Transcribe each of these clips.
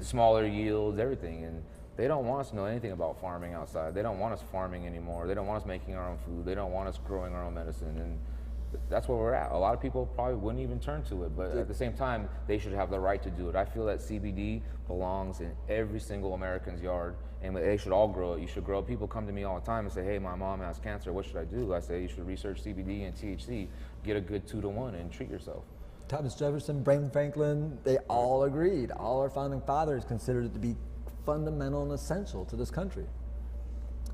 smaller yields, everything. And they don't want us to know anything about farming outside. They don't want us farming anymore. They don't want us making our own food. They don't want us growing our own medicine. And that's where we're at. A lot of people probably wouldn't even turn to it, but at the same time, they should have the right to do it. I feel that CBD belongs in every single American's yard, and they should all grow it. You should grow it. People come to me all the time and say, hey, my mom has cancer, what should I do? I say, you should research CBD and THC, get a good 2-to-1 and treat yourself. Thomas Jefferson, Benjamin Franklin, they all agreed. All our founding fathers considered it to be fundamental and essential to this country.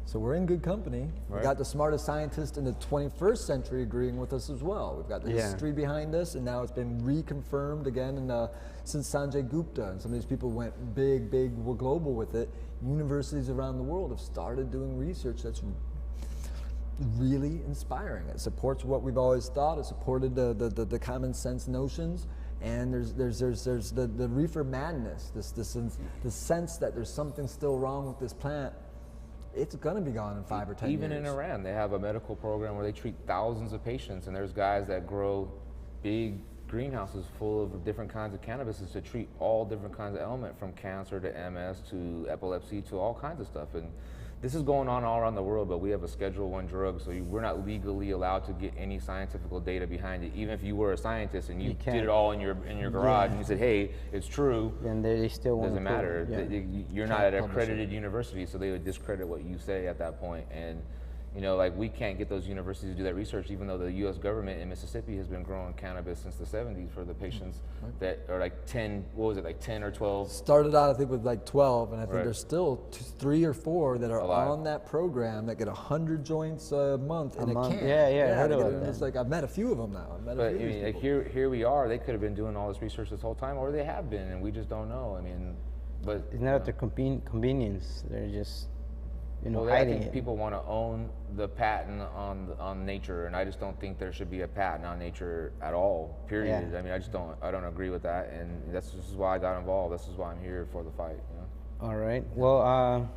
So we're in good company. Right. We got the smartest scientists in the 21st century agreeing with us as well. We've got the history behind us, and now it's been reconfirmed again since Sanjay Gupta, and some of these people went big, global with it. Universities around the world have started doing research that's really inspiring. It supports what we've always thought. It supported the common sense notions. And there's the reefer madness, the sense that there's something still wrong with this plant. It's going to be gone in 5 or 10 Even years. in Iran, they have a medical program where they treat thousands of patients, and there's guys that grow big greenhouses full of different kinds of cannabises to treat all different kinds of ailment, from cancer to MS to epilepsy to all kinds of stuff. And this is going on all around the world, but we have a Schedule I drug, so we're not legally allowed to get any scientific data behind it. Even if you were a scientist and you did it all in your garage and you said, hey, it's true, then they still won't. Doesn't matter. Yeah. You're not at an accredited university, so they would discredit what you say at that point. And you know, like, we can't get those universities to do that research, even though the U.S. government in Mississippi has been growing cannabis since the 70s for the patients that are like 10, what was it, like 10 or 12? Started out, I think, with like 12, and I think Right. there's still 3 or 4 that are Alive. on that program that get 100 joints a month in a month. can. Yeah, I heard they get about it. that. It's like, I've met a few of them now. I've met a But I few of these mean, like, people. here we are. They could have been doing all this research this whole time, or they have been, and we just don't know. I mean, but It's not at the convenience. They're just, you know, well, I hiding think it. people want to own the patent on nature, and I just don't think there should be a patent on nature at all. Period. Yeah. I mean, I don't agree with that, and this is why I got involved. This is why I'm here for the fight. You know? All right. Well,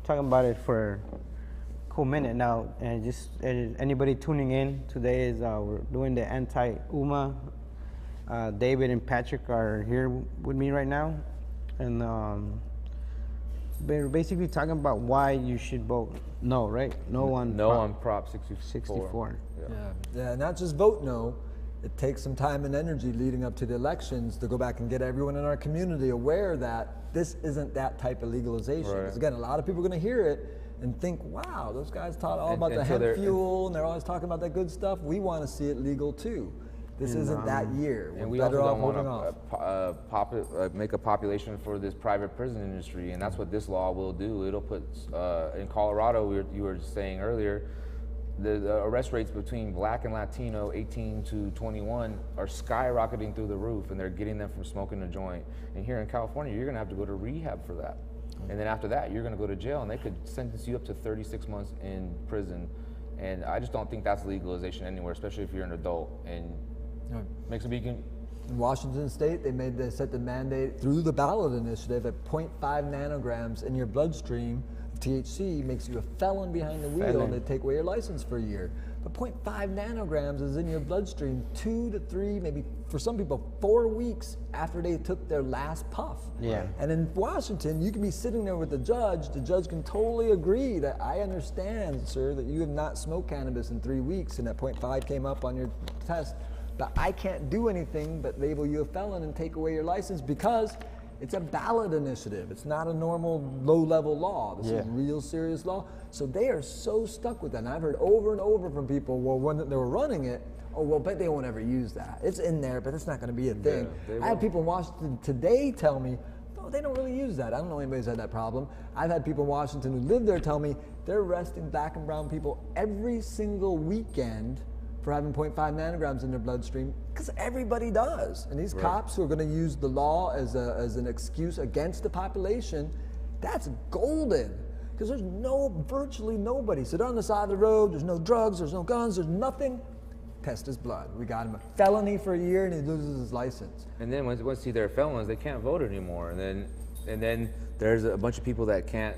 talking about it for a cool minute now, and just anybody tuning in today is we're doing the anti-UMA. David and Patrick are here with me right now, and we're basically talking about why you should vote no, right? No on Prop 64. 64. Yeah, not just vote no. It takes some time and energy leading up to the elections to go back and get everyone in our community aware that this isn't that type of legalization. Right. Because again, a lot of people are going to hear it and think, wow, those guys taught all about the until hemp fuel, and they're always talking about that good stuff. We want to see it legal too. This isn't that year. And We're we also better don't off holding off. want to make a population for this private prison industry, and that's what this law will do. It'll put, in Colorado, you were saying earlier, the arrest rates between Black and Latino 18 to 21 are skyrocketing through the roof, and they're getting them from smoking a joint. And here in California, you're going to have to go to rehab for that. And then after that, you're going to go to jail, and they could sentence you up to 36 months in prison. And I just don't think that's legalization anywhere, especially if you're an adult. And makes a beacon. In Washington State, they set the mandate through the ballot initiative at 0.5 nanograms in your bloodstream of THC makes you a felon behind the wheel, and they take away your license for a year. But 0.5 nanograms is in your bloodstream 2 to 3, maybe for some people 4 weeks after they took their last puff. Yeah. And in Washington, you can be sitting there with the judge can totally agree that I understand, sir, that you have not smoked cannabis in 3 weeks and that 0.5 came up on your test. But I can't do anything but label you a felon and take away your license because it's a ballot initiative. It's not a normal low-level law. This is real serious law. So they are so stuck with that. And I've heard over and over from people, well, when they were running it, oh, well, bet they won't ever use that. It's in there, but it's not going to be a thing. I had people in Washington today tell me, no, they don't really use that. I don't know anybody's had that problem. I've had people in Washington who live there tell me they're arresting Black and brown people every single weekend for having 0.5 nanograms in their bloodstream, because everybody does. And these cops who are going to use the law as an excuse against the population, that's golden. Because there's virtually nobody. So they're on the side of the road, there's no drugs, there's no guns, there's nothing. Test his blood. We got him a felony for a year and he loses his license. And then once they're felons, they can't vote anymore. And then there's a bunch of people that can't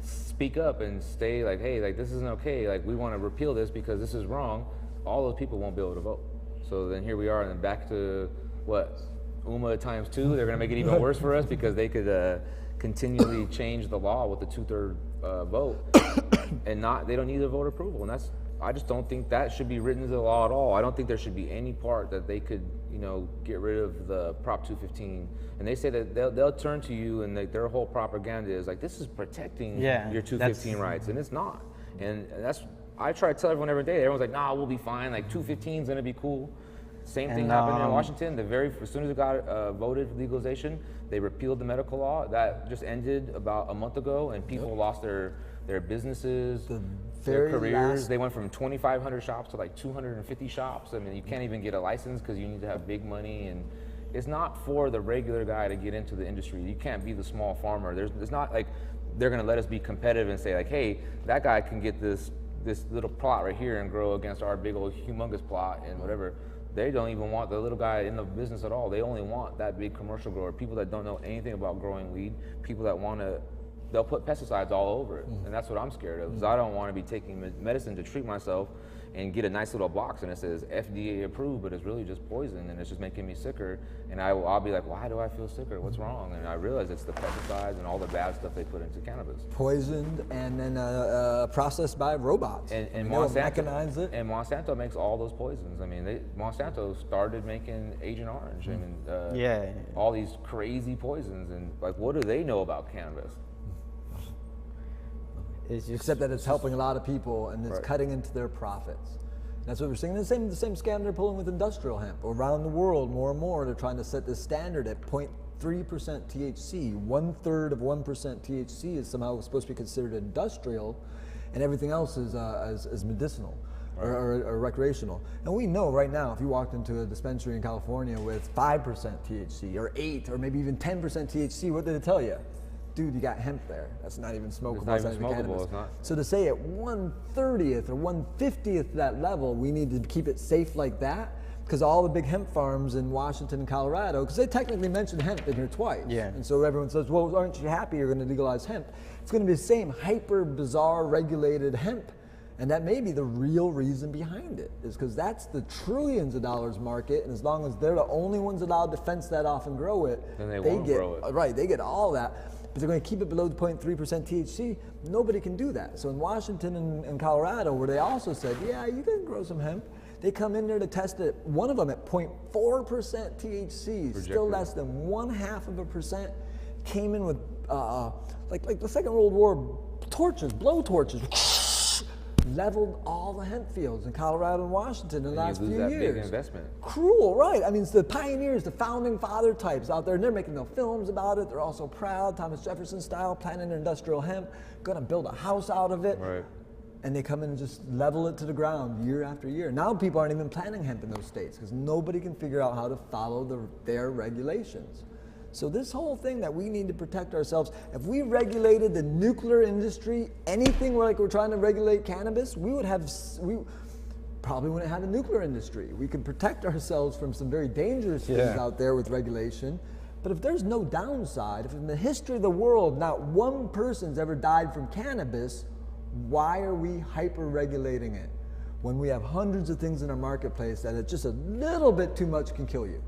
speak up and stay like, hey, like, this isn't okay. Like, we want to repeal this because this is wrong. All those people won't be able to vote. So then here we are, and then back to what? UMA times 2. They're going to make it even worse for us because they could continually change the law with the 2/3 vote, and they don't need the vote approval. And I just don't think that should be written into the law at all. I don't think there should be any part that they could, get rid of the Prop 215. And they say that they'll turn to you, and their whole propaganda is like, this is protecting your 215 rights, and it's not. And I try to tell everyone every day. Everyone's like, nah, we'll be fine. Like 215 is gonna be cool. Same thing happened in Washington. As soon as it got voted for legalization, they repealed the medical law. That just ended about a month ago, and people lost their businesses, their careers. They went from 2,500 shops to like 250 shops. I mean, you can't even get a license because you need to have big money, and it's not for the regular guy to get into the industry. You can't be the small farmer. It's not like they're gonna let us be competitive and say like, hey, that guy can get this little plot right here and grow against our big old humongous plot and whatever. They don't even want the little guy in the business at all. They only want that big commercial grower, people that don't know anything about growing weed, people that they'll put pesticides all over it. And that's what I'm scared of, because I don't want to be taking medicine to treat myself and get a nice little box and it says FDA approved, but it's really just poison and it's just making me sicker. And I'll be like, why do I feel sicker? What's wrong? And I realize it's the pesticides and all the bad stuff they put into cannabis. Poisoned and then processed by robots. And mechanize it. And Monsanto makes all those poisons. I mean, Monsanto started making Agent Orange. I mean, all these crazy poisons. And like, what do they know about cannabis? Except that it's helping a lot of people and it's cutting into their profits. That's what we're seeing. The same scam they're pulling with industrial hemp. Around the world, more and more, they're trying to set this standard at 0.3% THC. 1/3 of 1% THC is somehow supposed to be considered industrial, and everything else is medicinal or recreational. And we know right now, if you walked into a dispensary in California with 5% THC or 8 or maybe even 10% THC, what did it tell you? Dude, you got hemp there. That's not even smokable. It's not even smokable. It's not. So to say at 1/30th or 1/50th that level, we need to keep it safe like that, because all the big hemp farms in Washington and Colorado, because they technically mentioned hemp in here twice. Yeah. And so everyone says, well, aren't you happy you're going to legalize hemp? It's going to be the same hyper bizarre regulated hemp. And that may be the real reason behind it, is because that's the trillions of dollars market, and as long as they're the only ones allowed to fence that off and grow it, then they won't grow it. Right, they get all that. If they're going to keep it below the 0.3% THC, nobody can do that. So in Washington and Colorado, where they also said, yeah, you can grow some hemp, they come in there to test it, one of them at 0.4% THC, still less than 0.5%, came in with, like the Second World War torches, blow torches, leveled all the hemp fields in Colorado and Washington in the last few years. Big investment. Cruel, right? I mean, it's the pioneers, the founding father types out there, and they're making no films about it. They're also proud, Thomas Jefferson style, planting industrial hemp, going to build a house out of it. Right. And they come in and just level it to the ground year after year. Now people aren't even planting hemp in those states because nobody can figure out how to follow their regulations. So this whole thing that we need to protect ourselves, if we regulated the nuclear industry, anything like we're trying to regulate cannabis, we probably wouldn't have a nuclear industry. We could protect ourselves from some very dangerous things out there with regulation. But if there's no downside, if in the history of the world not one person's ever died from cannabis, why are we hyper-regulating it? When we have hundreds of things in our marketplace that it's just a little bit too much can kill you.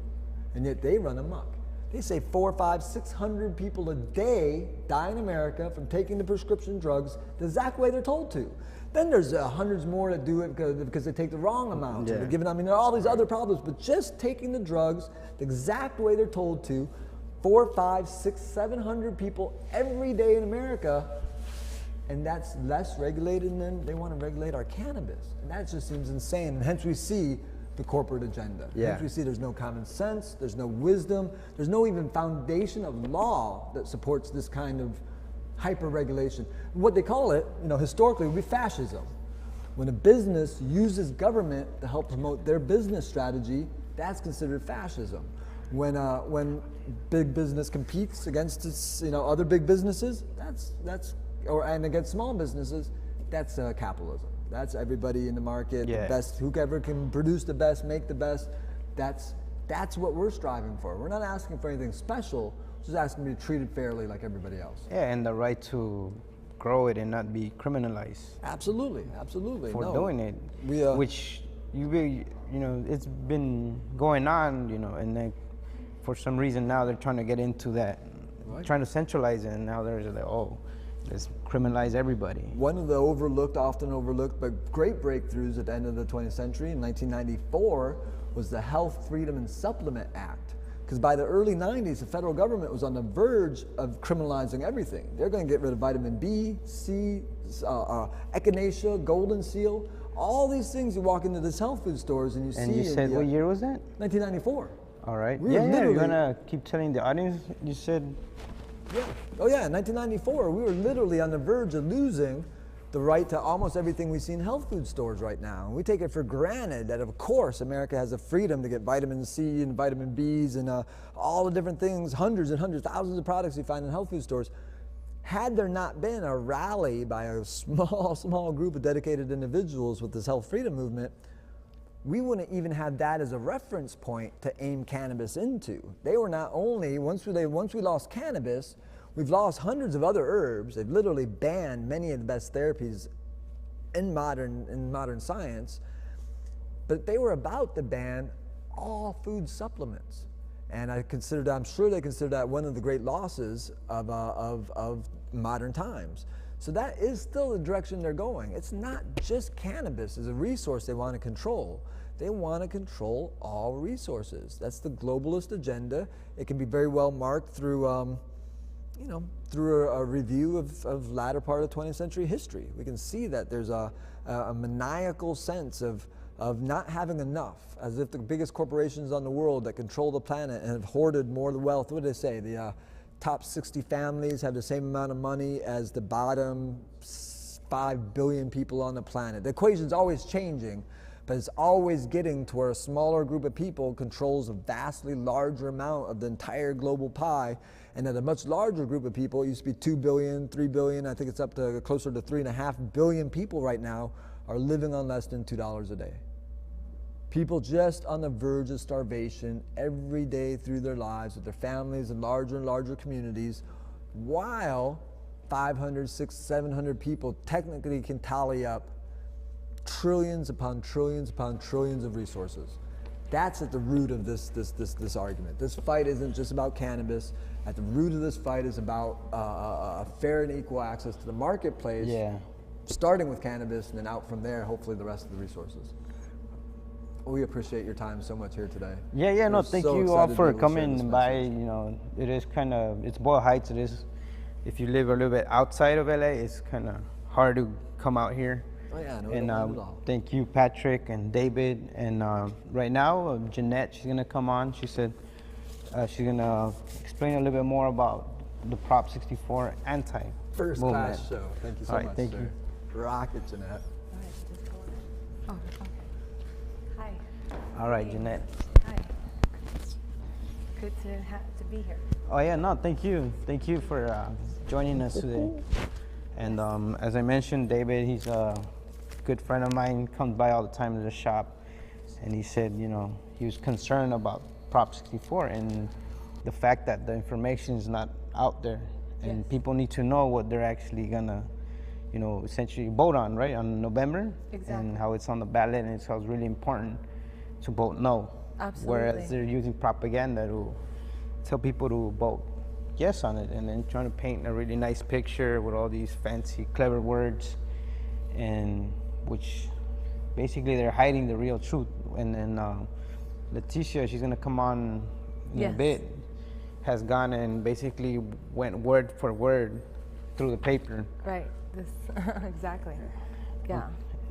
And yet they run amok. They say 400, 500, 600 people a day die in America from taking the prescription drugs the exact way they're told to. Then there's hundreds more that do it because they take the wrong amount. They're giving, there are all these other problems, but just taking the drugs the exact way they're told to, 400, 500, 600, 700 people every day in America, and that's less regulated than they want to regulate our cannabis. And that just seems insane, and hence we see the corporate agenda. Hence we see there's no common sense, there's no wisdom, there's no even foundation of law that supports this kind of hyper-regulation. What they call it, historically would be fascism. When a business uses government to help promote their business strategy, that's considered fascism. When big business competes against other big businesses, and against small businesses, that's capitalism. That's everybody in the market, the best, whoever can produce the best, make the best. That's what we're striving for. We're not asking for anything special, just asking to be treated fairly like everybody else. Yeah, and the right to grow it and not be criminalized. Absolutely. For doing it, which it's been going on, and like for some reason now they're trying to get into that, trying to centralize it, and now they're like, oh, let's criminalize everybody. One of the often overlooked, but great breakthroughs at the end of the 20th century in 1994 was the Health Freedom and Supplement Act. Because by the early 90s, the federal government was on the verge of criminalizing everything. They're going to get rid of vitamin B, C, echinacea, golden seal, all these things. You walk into this health food stores and you see. And you said, what year was that? 1994. All right. We Yeah, you're going to keep telling the audience, you said. Yeah. Oh yeah, in 1994, we were literally on the verge of losing the right to almost everything we see in health food stores right now. We take it for granted that, of course, America has the freedom to get vitamin C and vitamin Bs and all the different things, hundreds and hundreds, thousands of products you find in health food stores. Had there not been a rally by a small group of dedicated individuals with this health freedom movement, we wouldn't even have that as a reference point to aim cannabis into. They were not only, once we lost cannabis, we've lost hundreds of other herbs. They've literally banned many of the best therapies in modern science, but they were about to ban all food supplements. And I'm sure they consider that one of the great losses of modern times. So that is still the direction they're going. It's not just cannabis as a resource they want to control. They want to control all resources. That's the globalist agenda. It can be very well marked through, through a review of latter part of 20th century history. We can see that there's a maniacal sense of not having enough, as if the biggest corporations on the world that control the planet and have hoarded more of the wealth. What do they say? The top 60 families have the same amount of money as the bottom 5 billion people on the planet. The equation's always changing, but it's always getting to where a smaller group of people controls a vastly larger amount of the entire global pie, and that a much larger group of people, it used to be 2 billion, 3 billion, I think it's up to closer to 3.5 billion people right now, are living on less than $2 a day. People just on the verge of starvation every day through their lives with their families and larger communities, while 500, 600, 700 people technically can tally up trillions upon trillions upon trillions of resources. That's at the root of this argument. This fight isn't just about cannabis. At the root of this fight is about a fair and equal access to the marketplace, starting with cannabis and then out from there, hopefully the rest of the resources. We appreciate your time so much here today. No, thank you all for coming by. It is it's Boyle Heights. It is, if you live a little bit outside of LA, it's kind of hard to come out here. Oh yeah, no, and not at all. Thank you, Patrick and David. And right now, Jeanette, she's gonna come on. She said she's gonna explain a little bit more about the Prop 64 anti-movement. First class show. Thank you so much. Thank you. Rocket, Jeanette. Oh, okay. Hi. All right, Jeanette. Hi. Good to be here. Oh yeah, no, thank you. Thank you for joining us today. And as I mentioned, David, he's a good friend of mine, comes by all the time to the shop, and he said, he was concerned about Prop 64 and the fact that the information is not out there, and people need to know what they're actually gonna, essentially vote on, right, on November. Exactly. And how it's on the ballot, and so it's really important to vote no. Absolutely. Whereas they're using propaganda to tell people to vote yes on it, and then trying to paint a really nice picture with all these fancy, clever words, and which basically they're hiding the real truth. And then Letitia, she's gonna come on in a bit, has gone and basically went word for word through the paper. Right. This exactly. Yeah.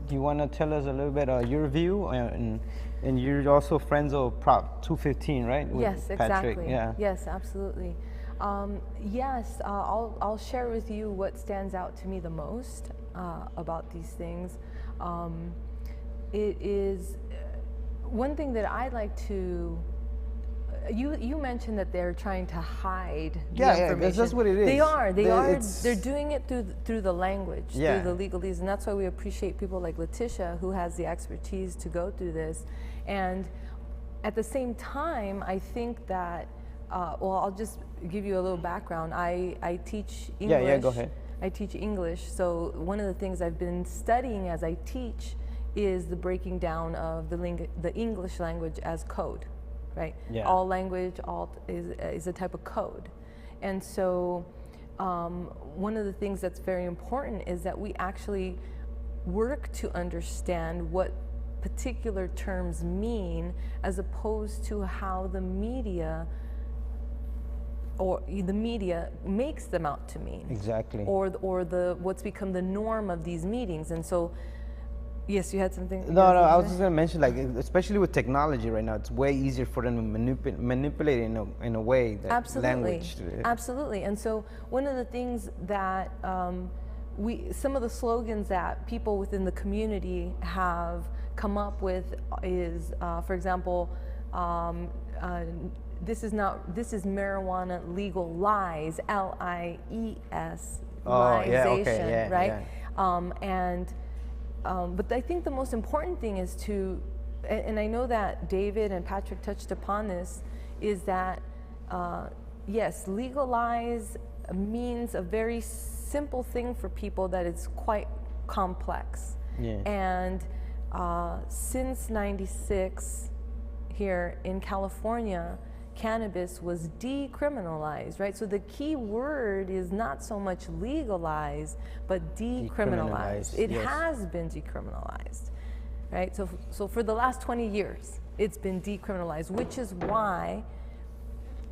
Do you want to tell us a little bit your view, and you're also friends of Prop 215, right? With yes, Patrick. exactly. Yeah. Yes, absolutely. I'll share with you what stands out to me the most about these things. It is one thing that I like to. You mentioned that they're trying to hide the information. Yeah, that's what it is. They are. They're doing it through the language, through the legalese, and that's why we appreciate people like Letitia, who has the expertise to go through this. And at the same time, I think that. I'll just give you a little background. I teach English. Yeah, go ahead. I teach English, so one of the things I've been studying as I teach is the breaking down of the English language as code. right? Yeah. All language, all is a type of code. And so one of the things that's very important is that we actually work to understand what particular terms mean, as opposed to how the media makes them out to mean. Exactly. Or what's become the norm of these meetings. And so, yes, you had something? No, I was just going to mention, like, especially with technology right now, it's way easier for them to manipulate in a way that Absolutely. language. Absolutely. And so one of the things that some of the slogans that people within the community have come up with is, for example, this is marijuana legal lies, L-I-E-S, liesation, right? Yeah. But I think the most important thing is and I know that David and Patrick touched upon this, is that yes, legalize means a very simple thing for people that it's quite complex. Yeah. And since '96 here in California, cannabis was decriminalized, right? So the key word is not so much legalized, but decriminalized. It has been decriminalized, right? So for the last 20 years, it's been decriminalized, which is why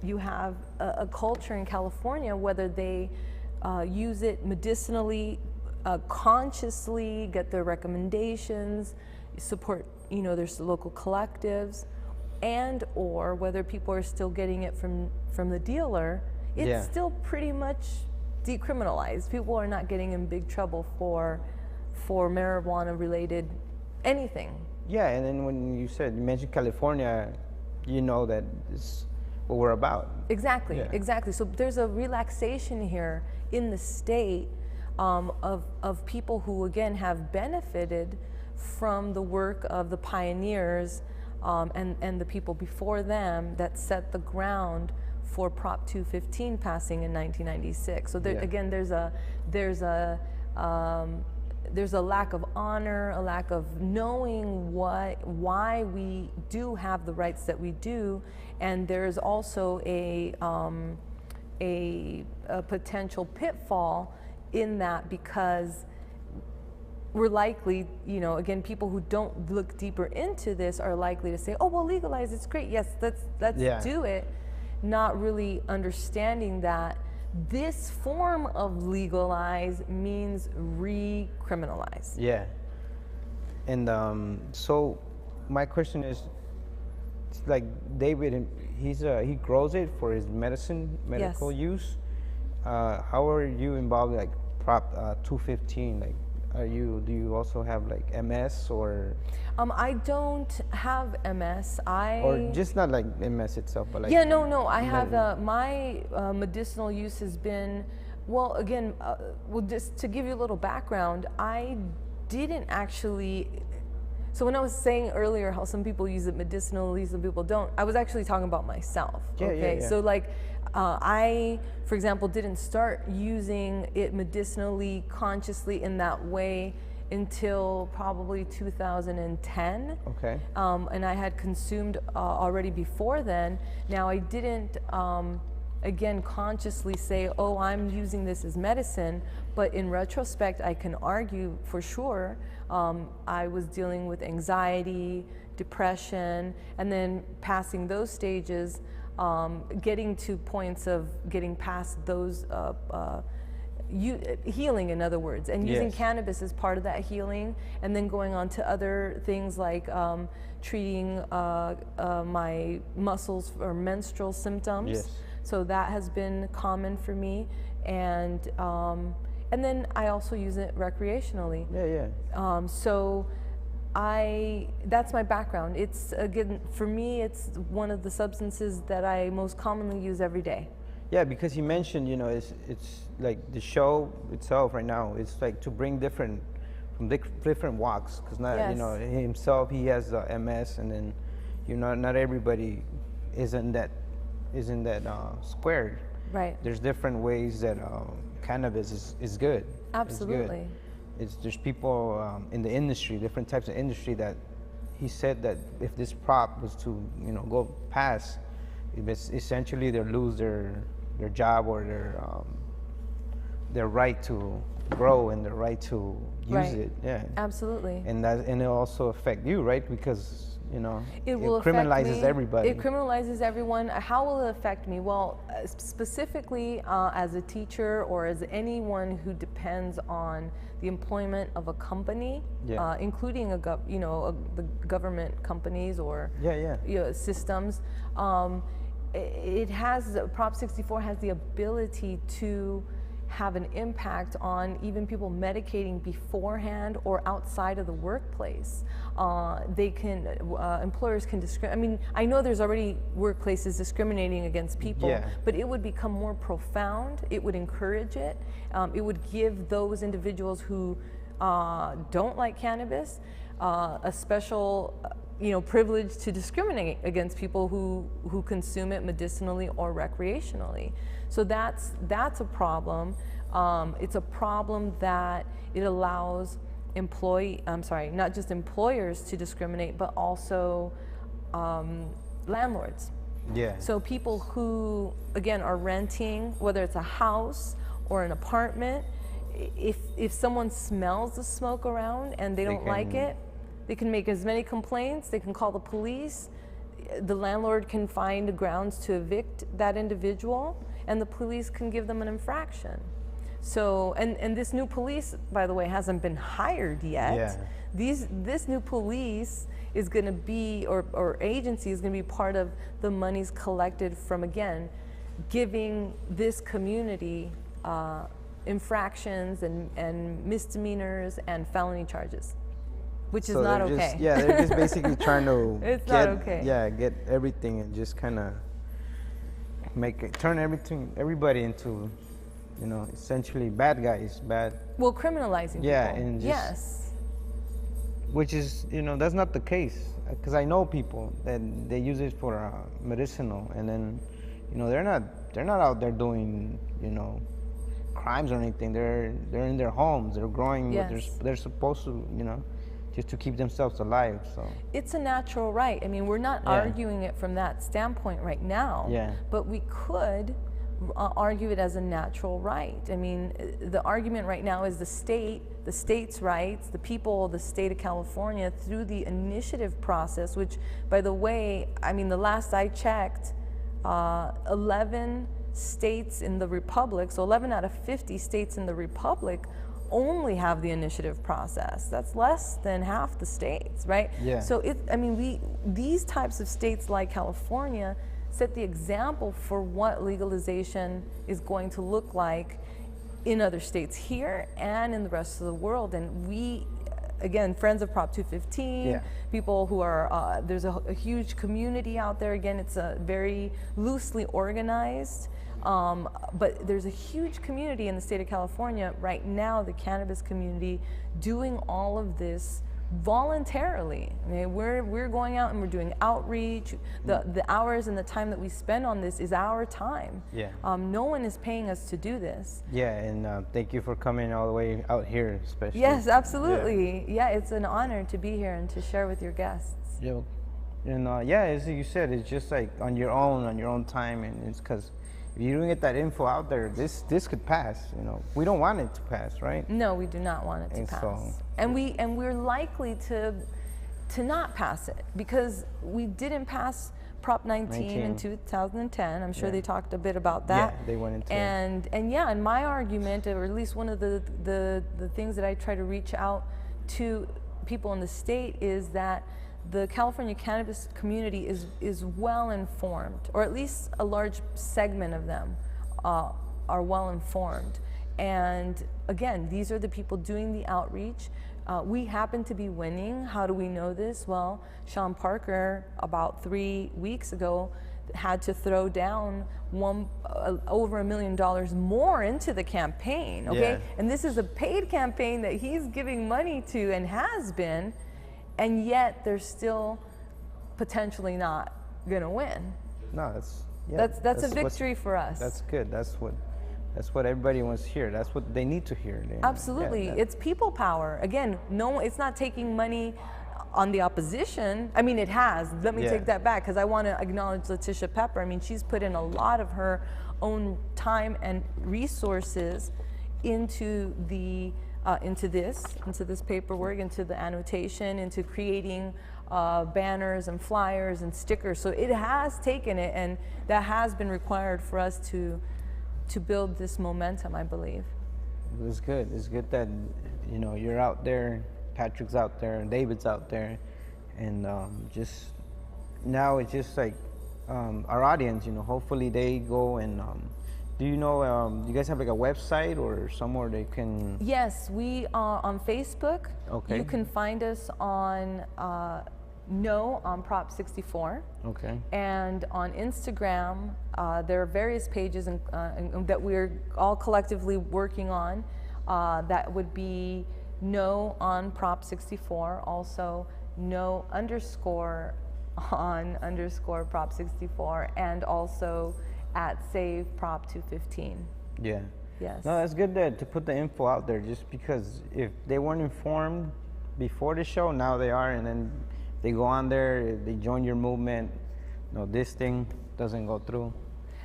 you have a culture in California, whether they use it medicinally, consciously, get their recommendations, support, there's local collectives, and or whether people are still getting it from the dealer, it's still pretty much decriminalized. People are not getting in big trouble for marijuana related anything. Yeah, and then when you mentioned California, you know that it's what we're about. Exactly, exactly. So there's a relaxation here in the state of people who, again, have benefited from the work of the pioneers and the people before them that set the ground for Prop 215 passing in 1996. So there, again, there's a lack of honor, a lack of knowing why we do have the rights that we do, and there's also a potential pitfall in that, because we're likely, again, people who don't look deeper into this are likely to say, oh, well, legalize, it's great, yes, let's do it, not really understanding that this form of legalize means recriminalize. Yeah. And so my question is, it's like David, he grows it for his medical use. How are you involved, like Prop 215? Like, do you also have like MS or? I don't have MS. Or just not like MS itself, but like. Yeah, no. I have my medicinal use has been, well, again, just to give you a little background, I didn't actually. So when I was saying earlier how some people use it medicinally, some people don't, I was actually talking about myself. Okay, so like. I, for example, didn't start using it medicinally, consciously in that way until probably 2010. Okay. And I had consumed already before then. Now I didn't, again, consciously say, oh, I'm using this as medicine, but in retrospect, I can argue for sure I was dealing with anxiety, depression, and then passing those stages, getting to points of getting past those, healing, in other words, and using cannabis as part of that healing, and then going on to other things like treating my muscles or menstrual symptoms. So that has been common for me, and then I also use it recreationally. So that's my background. It's, again, for me, it's one of the substances that I most commonly use every day. Yeah, because you mentioned, it's like the show itself right now, it's like to bring different walks, because not, himself, he has MS, and then, not everybody is in that square. Right. There's different ways that cannabis is good. Absolutely. There's people in the industry, different types of industry that he said that if this prop was to, go pass, essentially they'll lose their job or their right to grow and their right to use it. Yeah, absolutely. And it'll also affect you, right? Because it will criminalizes everybody. It criminalizes everyone. How will it affect me? Well, specifically as a teacher or as anyone who depends on the employment of a company, including the government companies or systems. Prop 64 has the ability to have an impact on even people medicating beforehand or outside of the workplace. Employers can discriminate. I mean, I know there's already workplaces discriminating against people, but it would become more profound. It would encourage it. It would give those individuals who don't like cannabis a special privilege to discriminate against people who consume it medicinally or recreationally. So that's a problem. It's a problem that it allows not just employers to discriminate, but also landlords. Yeah. So people who, again, are renting, whether it's a house or an apartment, if someone smells the smoke around and they don't like it, they can make as many complaints, they can call the police, the landlord can find grounds to evict that individual, and the police can give them an infraction. So, and this new police, by the way, hasn't been hired yet. Yeah. This new police is going to be, or agency is going to be part of the monies collected from, again, giving this community infractions and misdemeanors and felony charges, which is not okay. They're just basically trying to get everything and just kind of turn everybody into, essentially bad guys, well, criminalizing people. And which is, that's not the case, because I know people that they use it for medicinal, and then, they're not out there doing, crimes or anything. They're in their homes. They're growing what they're supposed to, just to keep themselves alive. So it's a natural right. I mean, we're not arguing it from that standpoint right now. But we could argue it as a natural right. I mean, the argument right now is the state's rights, the people of the state of California through the initiative process, which, by the way, I mean, the last I checked, 11 states in the Republic, so 11 out of 50 states in the Republic only have the initiative process. That's less than half the states, right? So these types of states like California set the example for what legalization is going to look like in other states here and in the rest of the world. And we, again, friends of Prop 215, people who are, there's a huge community out there. Again, it's a very loosely organized, but there's a huge community in the state of California right now, the cannabis community, doing all of this voluntarily. I mean, we're going out and we're doing outreach. The hours and the time that we spend on this is our time. No one is paying us to do this. And thank you for coming all the way out here, especially. Yes, absolutely. It's an honor to be here and to share with your guests. And as you said, it's just like on your own time, and it's because if you don't get that info out there, this could pass. We don't want it to pass, right? No, we do not want it to pass. And we're likely to not pass it, because we didn't pass Prop 19 in 2010. I'm sure they talked a bit about that. They went into and my argument, or at least one of the things that I try to reach out to people in the state, is that the California cannabis community is well informed, or at least a large segment of them are well informed. And again, these are the people doing the outreach. We happen to be winning. How do we know this? Well, Sean Parker, about 3 weeks ago, had to throw down over $1 million more into the campaign, And this is a paid campaign that he's giving money to and has been, and yet they're still potentially not gonna win. No, that's a victory for us. That's good. That's what everybody wants to hear. That's what they need to hear. Absolutely. It's people power. Again, it's not taking money on the opposition, I mean, it has. Let me Yeah. take that back, because I want to acknowledge Letitia Pepper. I mean, she's put in a lot of her own time and resources into the into this paperwork, into the annotation, into creating banners and flyers and stickers. So it has taken it, and that has been required for us to build this momentum, I believe. It was good. It's good that, you know, you're out there, Patrick's out there, David's out there, and just now it's just like our audience, you know, hopefully they go and do you know, you guys have like a website or somewhere they can? Yes, we are on Facebook. Okay. You can find us on on Prop 64. Okay. And on Instagram, there are various pages that we're all collectively working on. That would be No on Prop 64. Also, No _ on _ Prop 64, and also at Save Prop 215. Yeah. Yes. No, that's good to put the info out there, just because if they weren't informed before the show, now they are, and then they go on there, they join your movement, you know, this thing doesn't go through.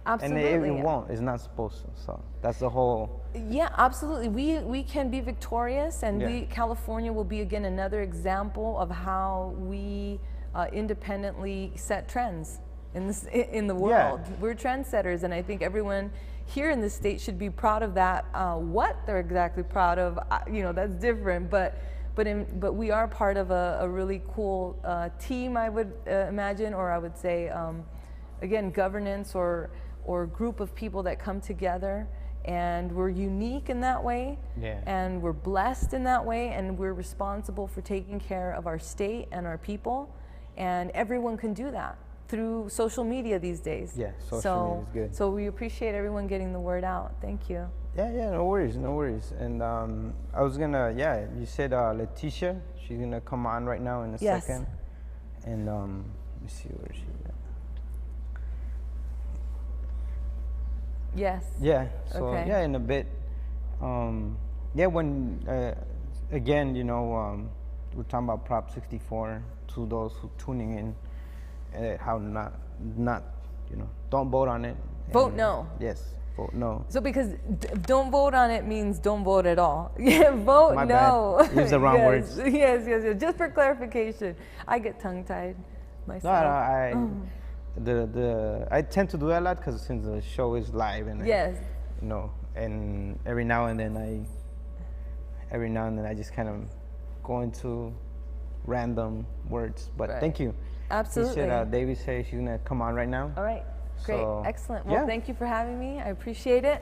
Absolutely. And it won't, it's not supposed to, so that's the whole. Yeah, absolutely. We can be victorious, and Yeah. California will be again another example of how we independently set trends in the world. Yeah. We're trendsetters, and I think everyone here in the state should be proud of that. What they're exactly proud of, you know, that's different. But we are part of a really cool team, I would imagine, or I would say, again, governance or group of people that come together. And we're unique in that way, Yeah. and we're blessed in that way, and we're responsible for taking care of our state and our people. And everyone can do that through social media these days. Yeah, social media is good. So we appreciate everyone getting the word out. Thank you. Yeah, no worries. And I was gonna, you said Letitia, she's gonna come on right now in a Yes. second. And let me see where she's at. Yes. Yeah, so Okay. yeah, in a bit. When, again, you know, we're talking about Prop 64 to those who tuning in, how not, you know, don't vote on it. Vote And no. Yes, vote no. So because don't vote on it means don't vote at all. Yeah, vote My no. bad. Use the wrong Yes, words. Yes. Just for clarification, I get tongue-tied myself. I tend to do that a lot because since the show is live and Yes. you know, and every now and then I just kind of go into random words. But Right. thank you. Absolutely. He said, David says she's gonna come on right now. All right. Great. So, Excellent. Well, yeah. thank you for having me. I appreciate it.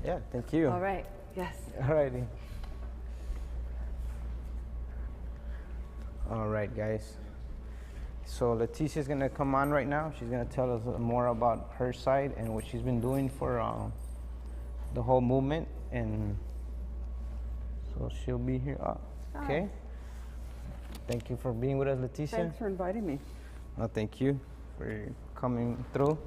Yeah, thank you. All right. Yes. Alrighty. All right, guys. So Letitia's gonna come on right now. She's gonna tell us more about her side and what she's been doing for the whole movement, and so she'll be here. Okay. Thank you for being with us, Letitia. Thanks for inviting me. No, thank you for coming through.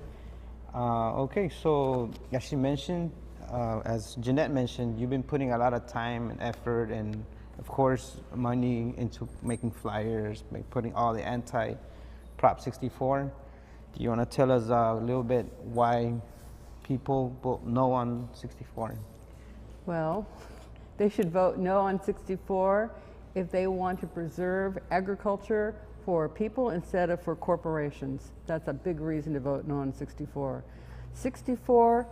Okay, so as she mentioned, as Jeanette mentioned, you've been putting a lot of time and effort and, of course, money into making flyers, putting all the anti-Prop 64. Do you want to tell us a little bit why people vote no on 64? Well, they should vote no on 64 if they want to preserve agriculture for people instead of for corporations. That's a big reason to vote no on 64. 64,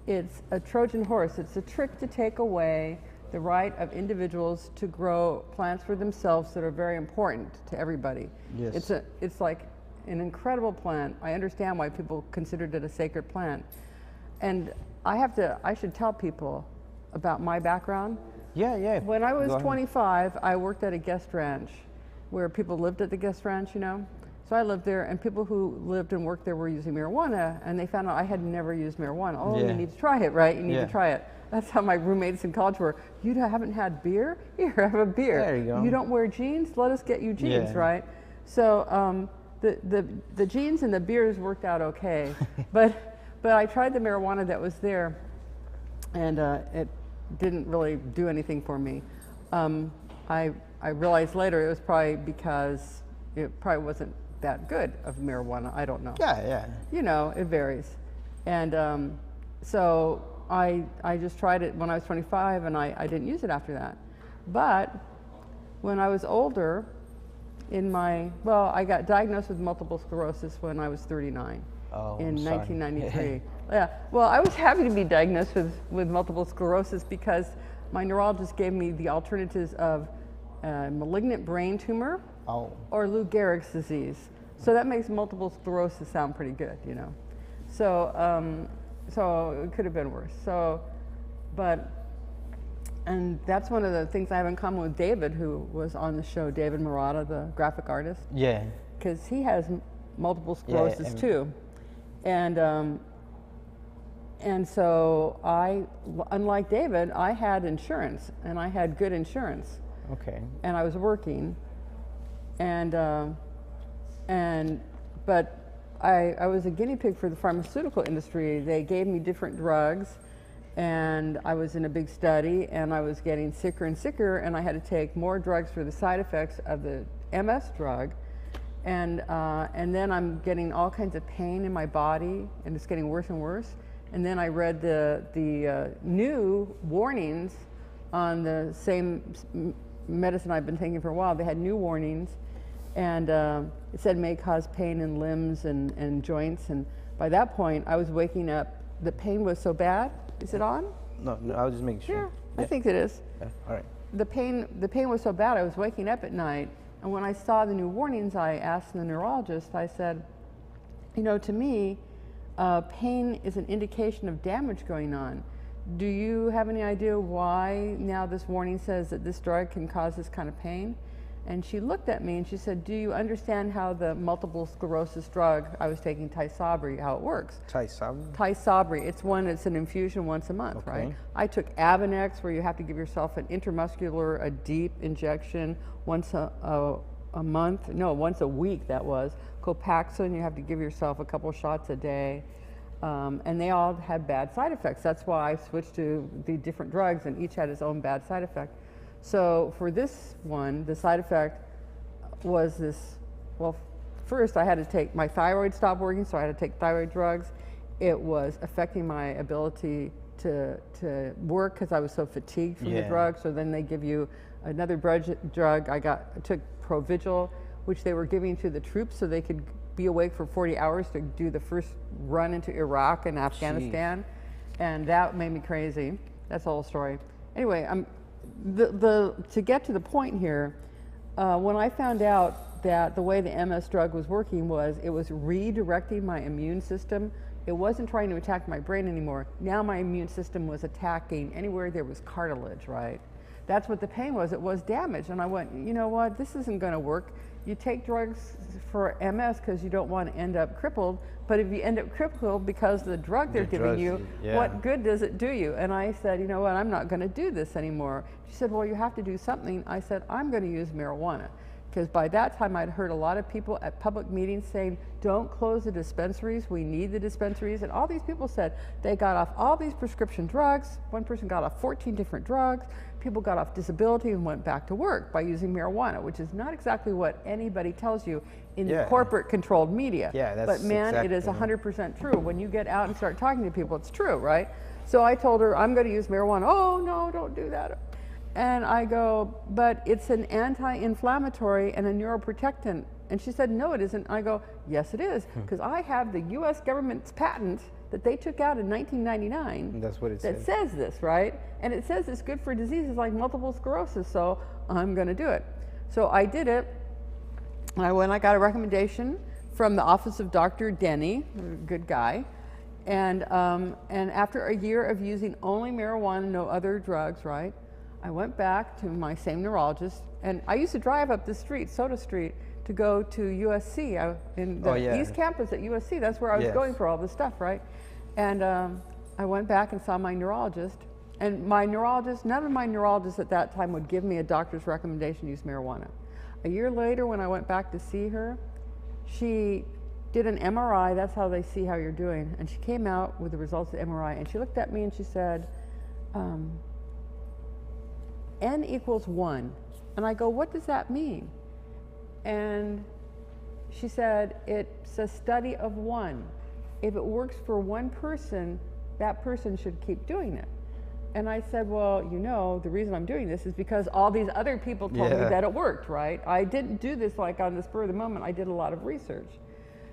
it's a Trojan horse. It's a trick to take away the right of individuals to grow plants for themselves that are very important to everybody. Yes. It's like an incredible plant. I understand why people considered it a sacred plant. And I should tell people about my background. Yeah. When I was Go ahead. 25, I worked at a guest ranch where people lived at the guest ranch, you know. So I lived there, and people who lived and worked there were using marijuana, and they found out I had never used marijuana. Oh, Yeah. you need to try it, right? You need Yeah. to try it. That's how my roommates in college were. You haven't had beer? Here, have a beer. There you go. You don't wear jeans? Let us get you jeans, Yeah. right? So the jeans and the beers worked out okay, but I tried the marijuana that was there, and it didn't really do anything for me. I I realized later it was probably because it probably wasn't that good of marijuana. I don't know. Yeah. You know, it varies. And so I just tried it when I was 25, and I didn't use it after that. But when I was older, I got diagnosed with multiple sclerosis when I was 39 in 1993. Yeah, well, I was happy to be diagnosed with multiple sclerosis because my neurologist gave me the alternatives of malignant brain tumor or Lou Gehrig's disease. So that makes multiple sclerosis sound pretty good, you know. So, so it could have been worse. And that's one of the things I have in common with David, who was on the show, David Murata, the graphic artist. Yeah. Because he has multiple sclerosis too. And so unlike David, I had insurance, and I had good insurance. Okay. And I was working, but I was a guinea pig for the pharmaceutical industry. They gave me different drugs, and I was in a big study, and I was getting sicker and sicker, and I had to take more drugs for the side effects of the MS drug. And then I'm getting all kinds of pain in my body, and it's getting worse and worse. And then I read the new warnings on the same medicine I've been taking for a while. They had new warnings, and it said may cause pain in limbs and joints. And by that point, I was waking up. The pain was so bad. Is it on? No, I was just making sure. Yeah, I think it is. Yeah. All right. The pain was so bad, I was waking up at night. And when I saw the new warnings, I asked the neurologist, I said, you know, to me, pain is an indication of damage going on. Do you have any idea why now this warning says that this drug can cause this kind of pain? And she looked at me and she said, do you understand how the multiple sclerosis drug I was taking, Tysabri, how it works? Tysabri, it's an infusion once a month, right? I took Avonex, where you have to give yourself an intramuscular, a deep injection once a month, no, once a week that was. Copaxone, you have to give yourself a couple shots a day. And they all had bad side effects. That's why I switched to the different drugs, and each had its own bad side effect. So for this one, the side effect was this, well, first I had to take, my thyroid stopped working, so I had to take thyroid drugs. It was affecting my ability to work because I was so fatigued from the drug. So then they give you another drug. I took Provigil, which they were giving to the troops so they could be awake for 40 hours to do the first run into Iraq and Afghanistan. And that made me crazy. That's the whole story. Anyway, to get to the point here, when I found out that the way the MS drug was working was it was redirecting my immune system. It wasn't trying to attack my brain anymore. Now my immune system was attacking anywhere there was cartilage, right? That's what the pain was. It was damage. And I went, you know what, this isn't going to work. You take drugs for MS because you don't want to end up crippled, but if you end up crippled because of the drug they're giving you, what good does it do you? And I said, you know what, I'm not going to do this anymore. She said, well, you have to do something. I said, I'm going to use marijuana. Because by that time I'd heard a lot of people at public meetings saying, don't close the dispensaries, we need the dispensaries. And all these people said they got off all these prescription drugs. One person got off 14 different drugs. People got off disability and went back to work by using marijuana, which is not exactly what anybody tells you in the corporate controlled media. That's but man, it is 100% true. When you get out and start talking to people, it's true, right? So I told her, I'm going to use marijuana. Oh, no, don't do that. And I go, but it's an anti-inflammatory and a neuroprotectant. And she said, no, it isn't. I go, yes, it is. Because I have the US government's patent that they took out in 1999. That's what it says. That says this, right? And it says it's good for diseases like multiple sclerosis, so I'm going to do it. So I did it. I got a recommendation from the office of Dr. Denny, a good guy. And after a year of using only marijuana, no other drugs, right? I went back to my same neurologist, and I used to drive up the street, Soda Street, to go to USC, in the East Campus at USC. That's where I was going for all this stuff, right? And I went back and saw my neurologist, and none of my neurologists at that time would give me a doctor's recommendation to use marijuana. A year later, when I went back to see her, she did an MRI. That's how they see how you're doing. And she came out with the results of the MRI, and she looked at me and she said, N equals 1. And I go, what does that mean? And she said, it's a study of one. If it works for one person, that person should keep doing it. And I said, well, you know, the reason I'm doing this is because all these other people told me that it worked, right? I didn't do this like on the spur of the moment. I did a lot of research.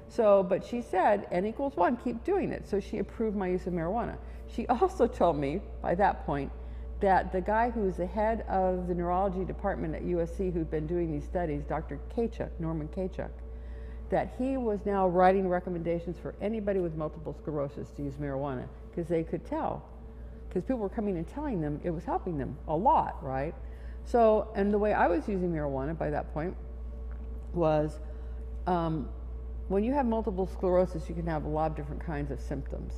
So, but she said, N equals 1, keep doing it. So she approved my use of marijuana. She also told me, by that point, that the guy who was the head of the neurology department at USC who'd been doing these studies, Dr. Kachuk, Norman Kachuk, that he was now writing recommendations for anybody with multiple sclerosis to use marijuana, because they could tell. Because people were coming and telling them it was helping them a lot, right? So, and the way I was using marijuana by that point was, when you have multiple sclerosis, you can have a lot of different kinds of symptoms.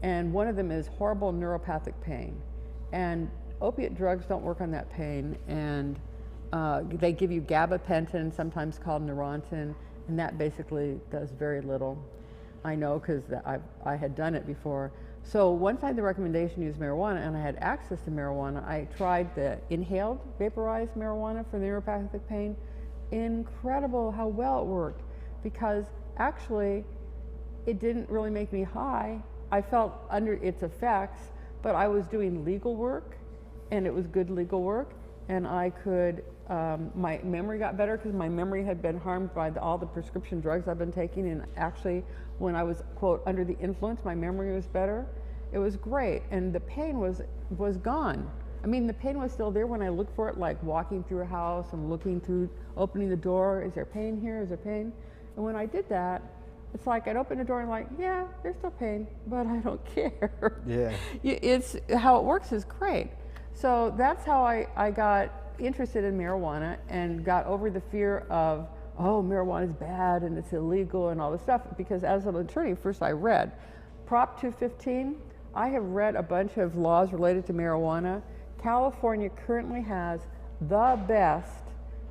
And one of them is horrible neuropathic pain. And opiate drugs don't work on that pain. And they give you gabapentin, sometimes called Neurontin, and that basically does very little. I know, because I had done it before. So once I had the recommendation to use marijuana and I had access to marijuana, I tried the inhaled vaporized marijuana for the neuropathic pain. Incredible how well it worked, because actually it didn't really make me high. I felt under its effects, but I was doing legal work, and it was good legal work, and I could, my memory got better because my memory had been harmed by all the prescription drugs I've been taking, and actually when I was, quote, under the influence, my memory was better. It was great, and the pain was gone. I mean, the pain was still there when I looked for it, like walking through a house and looking through, opening the door, is there pain here, is there pain? And when I did that, it's like I'd open the door and like, yeah, there's still pain, but I don't care. Yeah. It's, how it works is great. So that's how I got interested in marijuana and got over the fear of, oh, marijuana is bad and it's illegal and all this stuff, because as an attorney, first I read Prop 215. I have read a bunch of laws related to marijuana. California currently has the best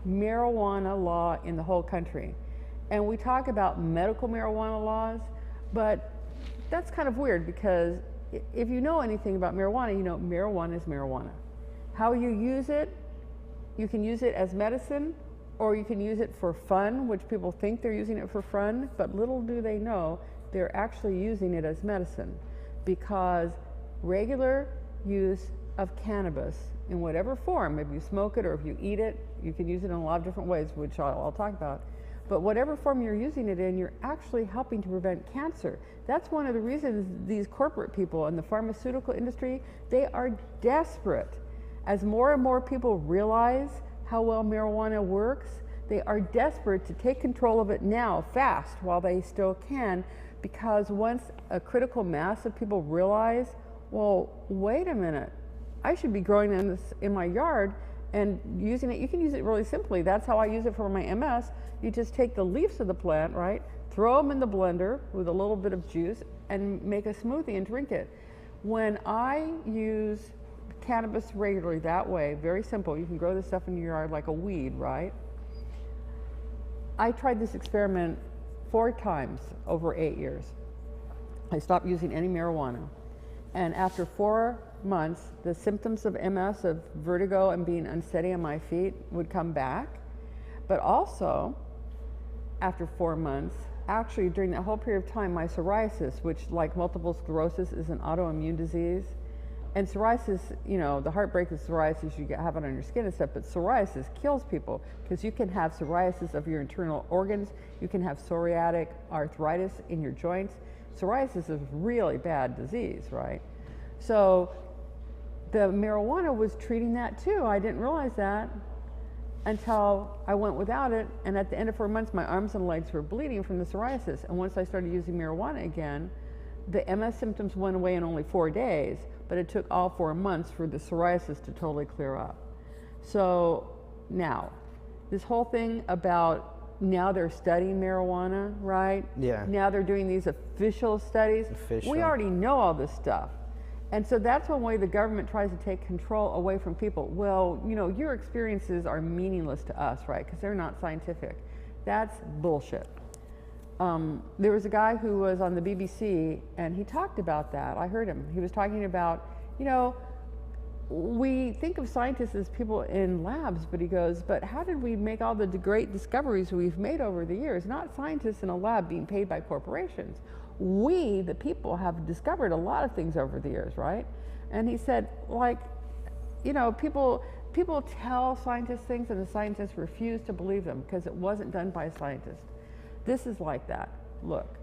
marijuana law in the whole country. And we talk about medical marijuana laws, but that's kind of weird, because if you know anything about marijuana, you know marijuana is marijuana. How you use it, you can use it as medicine, or you can use it for fun, which people think they're using it for fun, but little do they know they're actually using it as medicine, because regular use of cannabis in whatever form, if you smoke it or if you eat it, you can use it in a lot of different ways, which I'll talk about. But whatever form you're using it in, you're actually helping to prevent cancer. That's one of the reasons these corporate people in the pharmaceutical industry, they are desperate. As more and more people realize how well marijuana works, they are desperate to take control of it now, fast, while they still can, because once a critical mass of people realize, well, wait a minute, I should be growing this in my yard and using it. You can use it really simply. That's how I use it for my MS. You just take the leaves of the plant, right? Throw them in the blender with a little bit of juice and make a smoothie and drink it. When I use cannabis regularly that way, very simple, you can grow this stuff in your yard like a weed, right? I tried this experiment 4 times over 8 years. I stopped using any marijuana. And after 4 months, the symptoms of MS, of vertigo and being unsteady on my feet, would come back. But also, after 4 months, actually during that whole period of time, my psoriasis, which like multiple sclerosis is an autoimmune disease, and psoriasis, you know, the heartbreak of psoriasis, you have it on your skin and stuff, but psoriasis kills people, because you can have psoriasis of your internal organs, you can have psoriatic arthritis in your joints. Psoriasis is a really bad disease, right? So the marijuana was treating that too. I didn't realize that until I went without it, and at the end of 4 months, my arms and legs were bleeding from the psoriasis. And once I started using marijuana again, the MS symptoms went away in only 4 days, but it took all 4 months for the psoriasis to totally clear up. So now, this whole thing about now they're studying marijuana, right? Yeah. Now they're doing these official studies. We already know all this stuff. And so that's one way the government tries to take control away from people. Well, you know, your experiences are meaningless to us, right? Because they're not scientific. That's bullshit. There was a guy who was on the BBC, and he talked about that. I heard him. He was talking about, you know, we think of scientists as people in labs, but he goes, but how did we make all the great discoveries we've made over the years? Not scientists in a lab being paid by corporations. We, the people, have discovered a lot of things over the years, right? And he said, like, you know, people tell scientists things and the scientists refuse to believe them because it wasn't done by a scientist. This is like that. Look,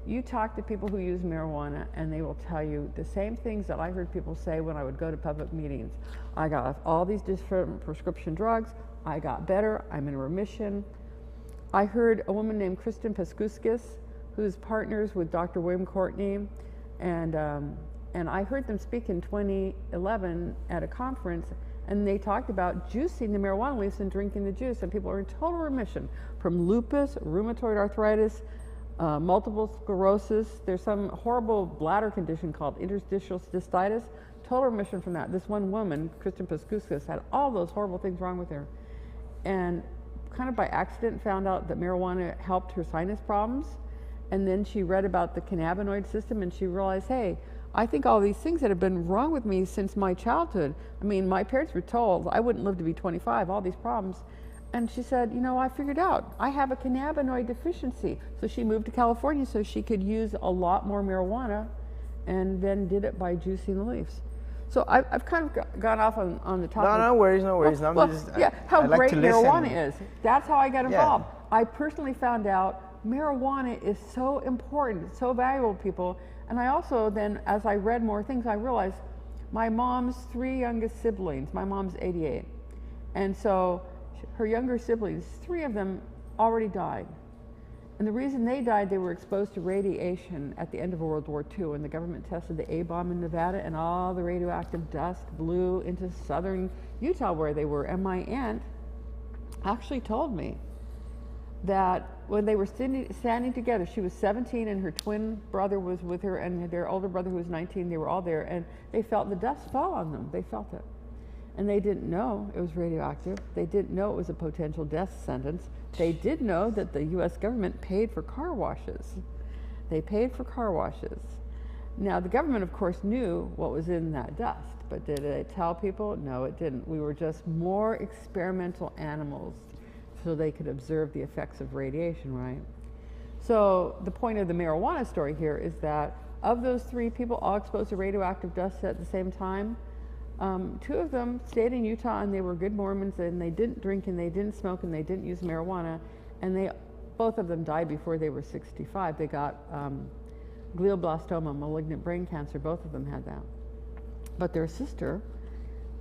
you talk to people who use marijuana and they will tell you the same things that I heard people say when I would go to public meetings. I got off all these different prescription drugs. I got better. I'm in remission. I heard a woman named Kristen Paskuskis, who's partners with Dr. William Courtney, and I heard them speak in 2011 at a conference, and they talked about juicing the marijuana leaves and drinking the juice, and people are in total remission from lupus, rheumatoid arthritis, multiple sclerosis. There's some horrible bladder condition called interstitial cystitis. Total remission from that. This one woman, Kristen Paskuskis, had all those horrible things wrong with her, and kind of by accident found out that marijuana helped her sinus problems. And then she read about the cannabinoid system and she realized, hey, I think all these things that have been wrong with me since my childhood. I mean, my parents were told I wouldn't live to be 25, all these problems. And she said, you know, I figured out I have a cannabinoid deficiency. So she moved to California so she could use a lot more marijuana, and then did it by juicing the leaves. So I've kind of gone off on the topic. No worries, no worries. Well, how I like great to listen. marijuana is. That's how I got involved. I personally found out marijuana is so important, so valuable to people. And I also then, as I read more things, I realized my mom's 3 youngest siblings, my mom's 88. And so her younger siblings, 3 of them already died. And the reason they died, they were exposed to radiation at the end of World War II, when the government tested the A-bomb in Nevada, and all the radioactive dust blew into southern Utah where they were. And my aunt actually told me that when they were standing together, she was 17 and her twin brother was with her, and their older brother who was 19, they were all there, and they felt the dust fall on them. They felt it. And they didn't know it was radioactive. They didn't know it was a potential death sentence. They did know that the US government paid for car washes. They paid for car washes. Now, the government, of course, knew what was in that dust, but did it tell people? No, it didn't. We were just more experimental animals so they could observe the effects of radiation, right? So the point of the marijuana story here is that of those 3 people all exposed to radioactive dust at the same time, 2 of them stayed in Utah and they were good Mormons, and they didn't drink and they didn't smoke and they didn't use marijuana, and both of them died before they were 65. They got glioblastoma, malignant brain cancer. Both of them had that. But their sister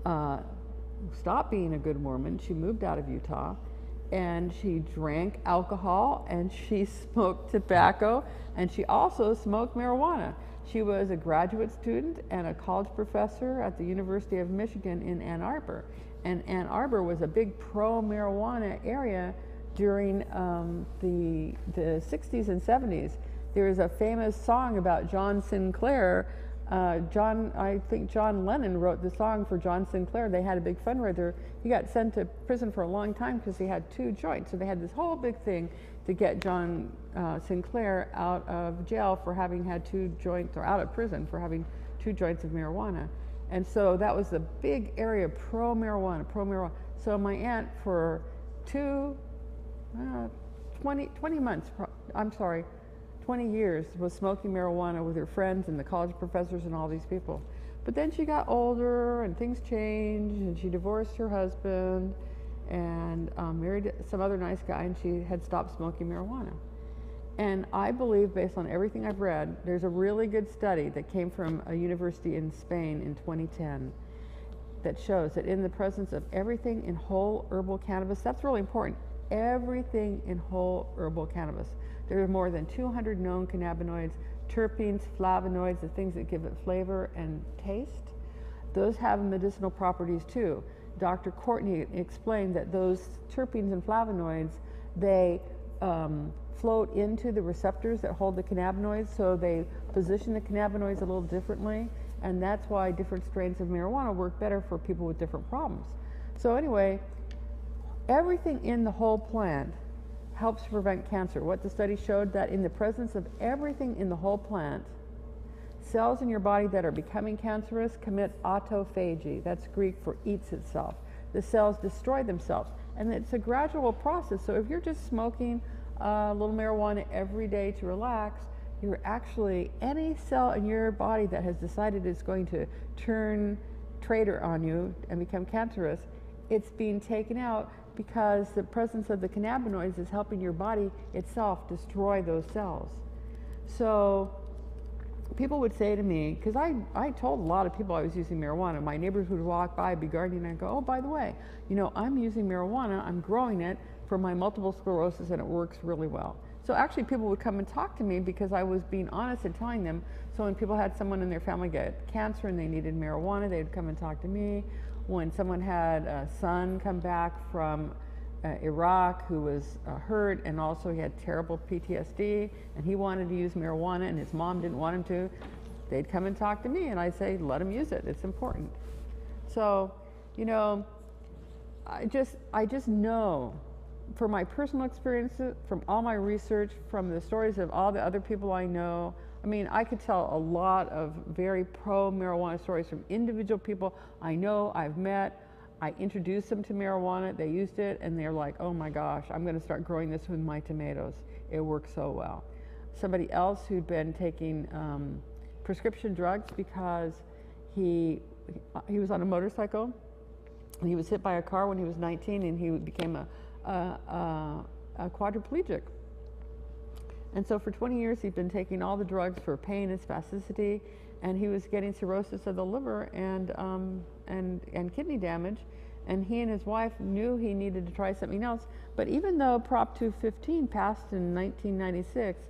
stopped being a good Mormon. She moved out of Utah, and she drank alcohol and she smoked tobacco, and she also smoked marijuana. She was a graduate student and a college professor at the University of Michigan in Ann Arbor. And Ann Arbor was a big pro-marijuana area during the 60s and 70s. There is a famous song about John Sinclair. I think John Lennon wrote the song for John Sinclair. They had a big fundraiser. He got sent to prison for a long time because he had 2 joints. So they had this whole big thing to get John Sinclair out of jail for having had 2 joints, or out of prison for having 2 joints of marijuana. And so that was a big area, pro-marijuana, pro-marijuana. So my aunt for 20 years was smoking marijuana with her friends and the college professors and all these people. But then she got older and things changed, and she divorced her husband and married some other nice guy, and she had stopped smoking marijuana. And I believe, based on everything I've read, there's a really good study that came from a university in Spain in 2010 that shows that in the presence of everything in whole herbal cannabis, that's really important, everything in whole herbal cannabis. There are more than 200 known cannabinoids, terpenes, flavonoids, the things that give it flavor and taste. Those have medicinal properties too. Dr. Courtney explained that those terpenes and flavonoids, they float into the receptors that hold the cannabinoids, so they position the cannabinoids a little differently, and that's why different strains of marijuana work better for people with different problems. So anyway, everything in the whole plant helps to prevent cancer. What the study showed, that in the presence of everything in the whole plant, cells in your body that are becoming cancerous commit autophagy. That's Greek for eats itself. The cells destroy themselves, and it's a gradual process. So if you're just smoking a little marijuana every day to relax, you're actually, any cell in your body that has decided it's going to turn traitor on you and become cancerous, it's being taken out because the presence of the cannabinoids is helping your body itself destroy those cells. So people would say to me, because I told a lot of people I was using marijuana. My neighbors would walk by, be gardening, and I'd go, oh, by the way, you know, I'm using marijuana, I'm growing it for my multiple sclerosis, and it works really well. So actually people would come and talk to me because I was being honest and telling them. So when people had someone in their family get cancer and they needed marijuana, they'd come and talk to me. When someone had a son come back from Iraq who was hurt, and also he had terrible PTSD, and he wanted to use marijuana and his mom didn't want him to, they'd come and talk to me, and I'd say, let him use it, it's important. So, you know, I just know from my personal experiences, from all my research, from the stories of all the other people I know. I mean, I could tell a lot of very pro-marijuana stories from individual people I know, I've met. I introduced them to marijuana, they used it, and they're like, oh my gosh, I'm gonna start growing this with my tomatoes. It works so well. Somebody else who'd been taking prescription drugs because he was on a motorcycle, and he was hit by a car when he was 19, and he became a quadriplegic. And so for 20 years he'd been taking all the drugs for pain and spasticity, and he was getting cirrhosis of the liver and kidney damage, and he and his wife knew he needed to try something else. But even though Prop 215 passed in 1996,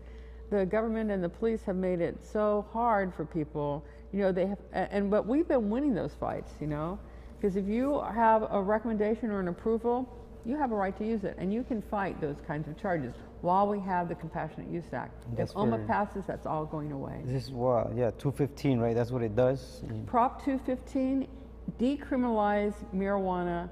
the government and the police have made it so hard for people, you know, they have, but we've been winning those fights, you know, because if you have a recommendation or an approval, you have a right to use it, and you can fight those kinds of charges while we have the Compassionate Use Act. If OMA passes, that's all going away. This is what, yeah, 215, right? That's what it does? Prop 215 decriminalized marijuana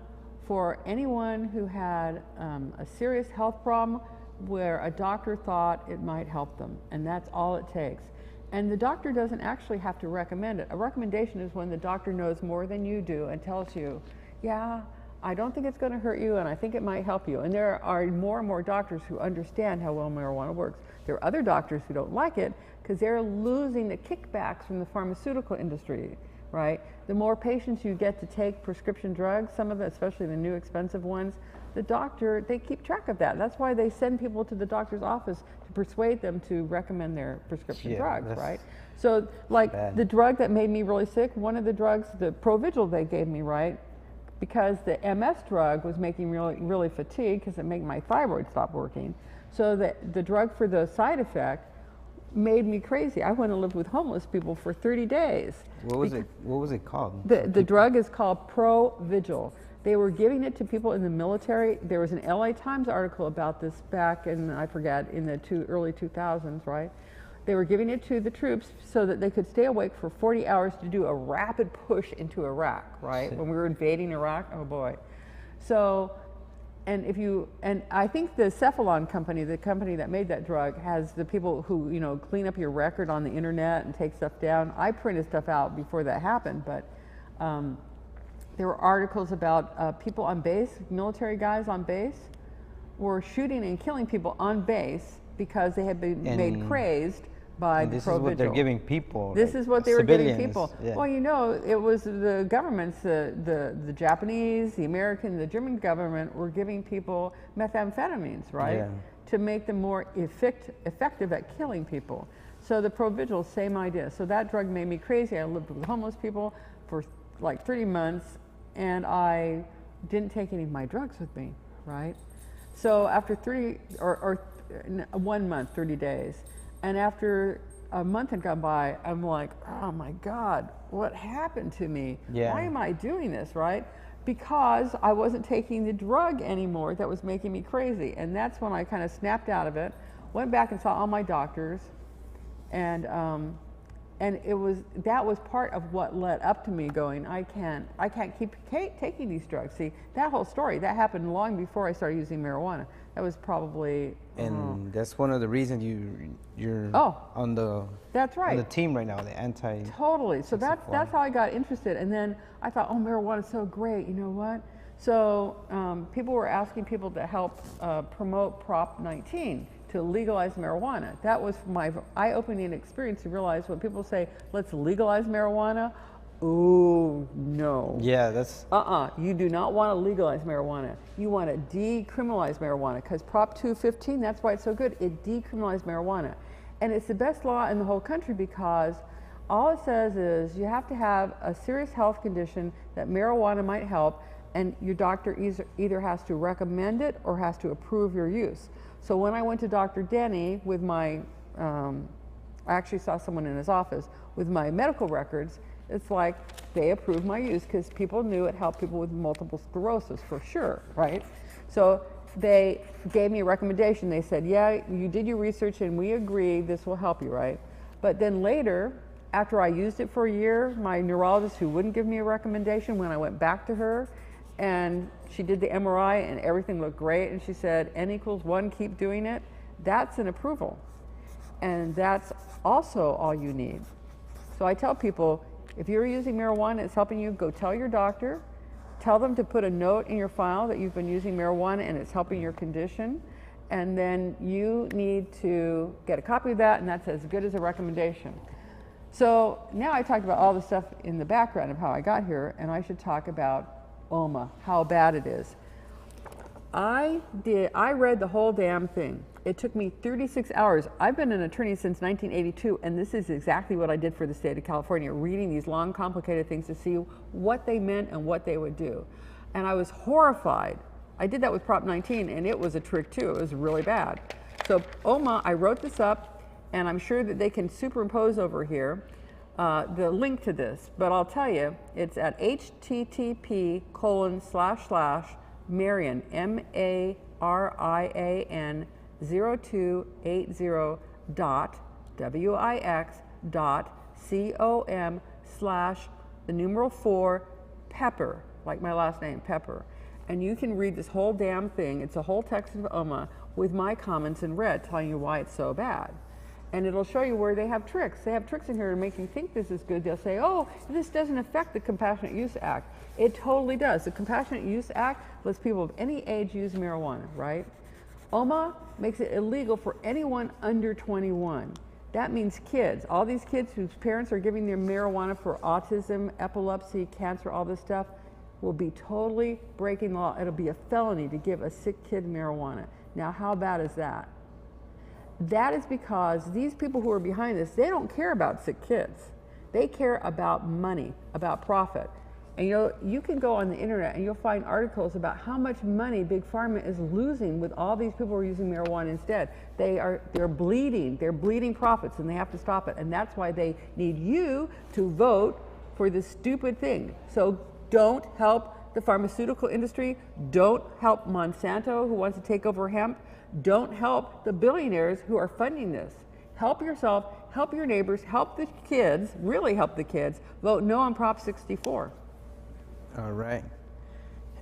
for anyone who had a serious health problem where a doctor thought it might help them, and that's all it takes. And the doctor doesn't actually have to recommend it. A recommendation is when the doctor knows more than you do and tells you, yeah, I don't think it's going to hurt you, and I think it might help you. And there are more and more doctors who understand how well marijuana works. There are other doctors who don't like it because they're losing the kickbacks from the pharmaceutical industry, right? The more patients you get to take prescription drugs, some of them, especially the new expensive ones, the doctor, they keep track of that. That's why they send people to the doctor's office to persuade them to recommend their prescription drugs, right? So like the drug that made me really sick, one of the drugs, the Provigil they gave me, right? Because the MS drug was making really fatigued because it made my thyroid stop working. So the drug for the side effect made me crazy. I went and lived with homeless people for 30 days. What was it called? The drug is called Provigil. They were giving it to people in the military. There was an LA Times article about this back in, I forget, in the early 2000s, right? They were giving it to the troops so that they could stay awake for 40 hours to do a rapid push into Iraq, right? When we were invading Iraq, oh boy. So, and I think the Cephalon company, the company that made that drug, has the people who, you know, clean up your record on the internet and take stuff down. I printed stuff out before that happened, but there were articles about people on base, military guys on base, were shooting and killing people on base because they had been made crazed by the Provigil. This is what they're giving people. This is what they were giving people. Yeah. Well, you know, it was the governments, the Japanese, the American, the German government were giving people methamphetamines, right? Yeah. To make them more effective at killing people. So the Provigil, same idea. So that drug made me crazy. I lived with homeless people for like 30 months, and I didn't take any of my drugs with me, right? So after 1 month, 30 days, and after a month had gone by, I'm like, oh my God, what happened to me? Yeah. Why am I doing this, right? Because I wasn't taking the drug anymore that was making me crazy. And that's when I kind of snapped out of it, went back and saw all my doctors, and And that was part of what led up to me going, I can't keep taking these drugs. See, that whole story, that happened long before I started using marijuana. That was probably. And that's one of the reasons you're on the that's right. on the team right now, the anti. Totally. So that's how I got interested. And then I thought, oh, marijuana is so great. You know what? So people were asking people to help promote Prop 19 to legalize marijuana. That was my eye-opening experience to realize when people say, let's legalize marijuana, oh, no. Yeah, that's... You do not want to legalize marijuana. You want to decriminalize marijuana, because Prop 215, that's why it's so good. It decriminalized marijuana. And it's the best law in the whole country because all it says is you have to have a serious health condition that marijuana might help, and your doctor either has to recommend it or has to approve your use. So when I went to Dr. Denny with my, I actually saw someone in his office with my medical records, it's like they approved my use because people knew it helped people with multiple sclerosis for sure, right? So they gave me a recommendation. They said, yeah, you did your research and we agree this will help you, right? But then later, after I used it for a year, my neurologist who wouldn't give me a recommendation, when I went back to her, and she did the MRI and everything looked great, and she said N=1, keep doing it. That's an approval, and that's also all you need. So I tell people, if you're using marijuana, it's helping you, go tell your doctor, tell them to put a note in your file that you've been using marijuana and it's helping your condition, and then you need to get a copy of that, and that's as good as a recommendation. So now I talked about all the stuff in the background of how I got here, and I should talk about OMA, how bad it is. I read the whole damn thing. It took me 36 hours. I've been an attorney since 1982, and this is exactly what I did for the state of California, reading these long, complicated things to see what they meant and what they would do. And I was horrified. I did that with Prop 19, and it was a trick too. It was really bad. So OMA, I wrote this up, and I'm sure that they can superimpose over here the link to this, but I'll tell you, it's at http://Marian, MARIAN 0280.wix.com/4 Pepper, like my last name, Pepper. And you can read this whole damn thing. It's a whole text of OMA with my comments in red telling you why it's so bad. And it'll show you where they have tricks. They have tricks in here to make you think this is good. They'll say, oh, this doesn't affect the Compassionate Use Act. It totally does. The Compassionate Use Act lets people of any age use marijuana, right? OMA makes it illegal for anyone under 21. That means kids, all these kids whose parents are giving them marijuana for autism, epilepsy, cancer, all this stuff, will be totally breaking the law. It'll be a felony to give a sick kid marijuana. Now, how bad is that? That is because these people who are behind this, they don't care about sick kids. They care about money, about profit. And you know, you can go on the internet and you'll find articles about how much money Big Pharma is losing with all these people who are using marijuana instead. They're bleeding profits, and they have to stop it. And that's why they need you to vote for this stupid thing. So don't help the pharmaceutical industry. Don't help Monsanto, who wants to take over hemp. Don't help the billionaires who are funding this. Help yourself, help your neighbors, help the kids, really help the kids. Vote no on Prop 64. All right.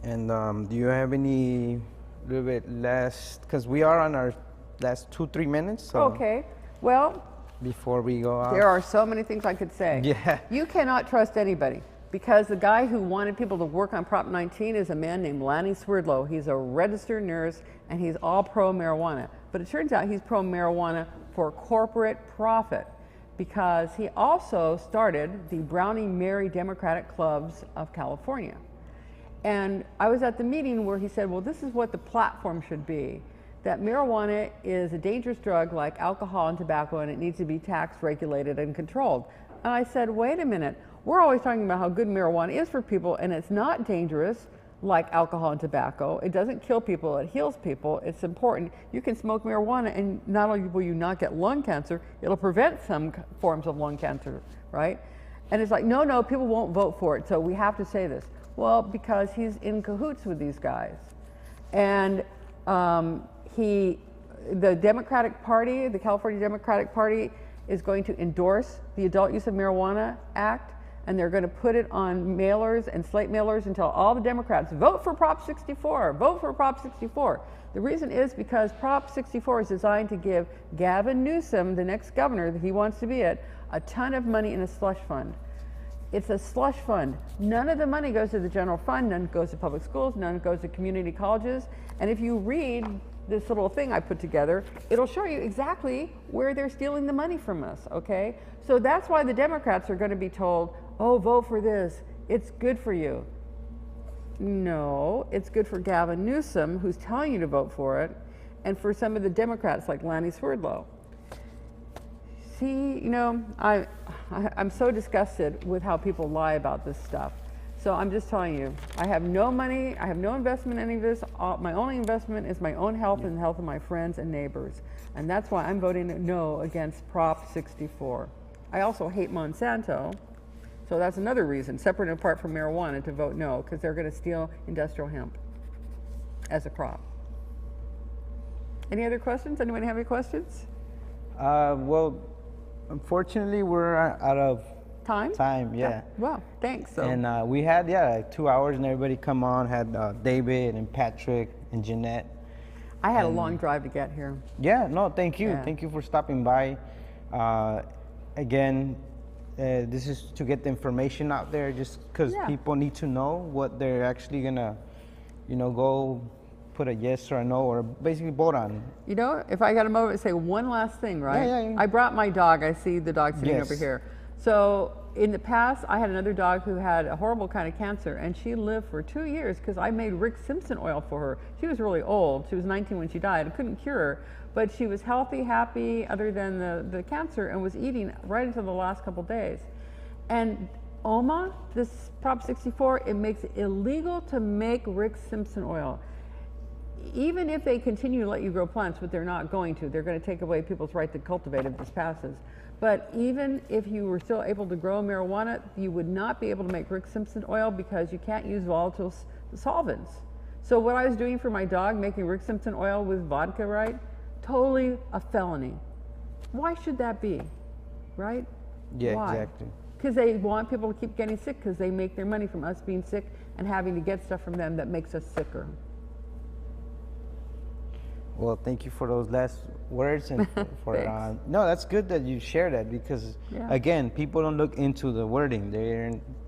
And do you have any little bit less, because we are on our last 2-3 minutes. So okay. Well, before we go off. There are so many things I could say. Yeah. You cannot trust anybody, because the guy who wanted people to work on Prop 19 is a man named Lanny Swerdlow. He's a registered nurse, and he's all pro-marijuana. But it turns out he's pro-marijuana for corporate profit, because he also started the Brownie Mary Democratic Clubs of California. And I was at the meeting where he said, well, this is what the platform should be, that marijuana is a dangerous drug like alcohol and tobacco, and it needs to be taxed, regulated, and controlled. And I said, wait a minute, we're always talking about how good marijuana is for people, and it's not dangerous like alcohol and tobacco. It doesn't kill people, it heals people. It's important. You can smoke marijuana, and not only will you not get lung cancer, it'll prevent some forms of lung cancer, right? And it's like, no, no, people won't vote for it, so we have to say this. Well, because he's in cahoots with these guys. And the Democratic Party, the California Democratic Party, is going to endorse the Adult Use of Marijuana Act, and they're going to put it on mailers and slate mailers and tell all the Democrats, vote for Prop 64, vote for Prop 64. The reason is because Prop 64 is designed to give Gavin Newsom, the next governor that he wants to be at, a ton of money in a slush fund. It's a slush fund. None of the money goes to the general fund, none goes to public schools, none goes to community colleges. And if you read this little thing I put together, it'll show you exactly where they're stealing the money from us, okay? So that's why the Democrats are going to be told, oh, vote for this, it's good for you. No, it's good for Gavin Newsom, who's telling you to vote for it, and for some of the Democrats like Lanny Swerdlow. See, you know, I'm so disgusted with how people lie about this stuff. So I'm just telling you, I have no money, I have no investment in any of this. My only investment is my own health and the health of my friends and neighbors. And that's why I'm voting no against Prop 64. I also hate Monsanto. So that's another reason, separate and apart from marijuana, to vote no, because they're going to steal industrial hemp as a crop. Any other questions? Anyone have any questions? Well, unfortunately, we're out of time, yeah. Well, thanks. So. And we had, like 2 hours, and everybody come on, had David and Patrick and Jeanette. I had a long drive to get here. Yeah, no, thank you. Yeah. Thank you for stopping by. Again, this is to get the information out there, just because people need to know what they're actually gonna, go put a yes or a no, or basically vote on. You know, if I got a moment to say one last thing, right? Yeah. I brought my dog. I see the dog sitting Yes. over here. So in the past, I had another dog who had a horrible kind of cancer, and she lived for 2 years because I made Rick Simpson oil for her. She was really old. She was 19 when she died. I couldn't cure her, but she was healthy, happy, other than the cancer, and was eating right until the last couple days. And OMA, this Prop 64, it makes it illegal to make Rick Simpson oil. Even if they continue to let you grow plants, but they're not going to, they're going to take away people's right to cultivate if this passes. But even if you were still able to grow marijuana, you would not be able to make Rick Simpson oil because you can't use volatile solvents. So what I was doing for my dog, making Rick Simpson oil with vodka, right? Totally a felony. Why should that be, right? Yeah, Why? exactly. Because they want people to keep getting sick because they make their money from us being sick and having to get stuff from them that makes us sicker. Well, thank you for those last words, and for no, that's good that you share that, because again, people don't look into the wording.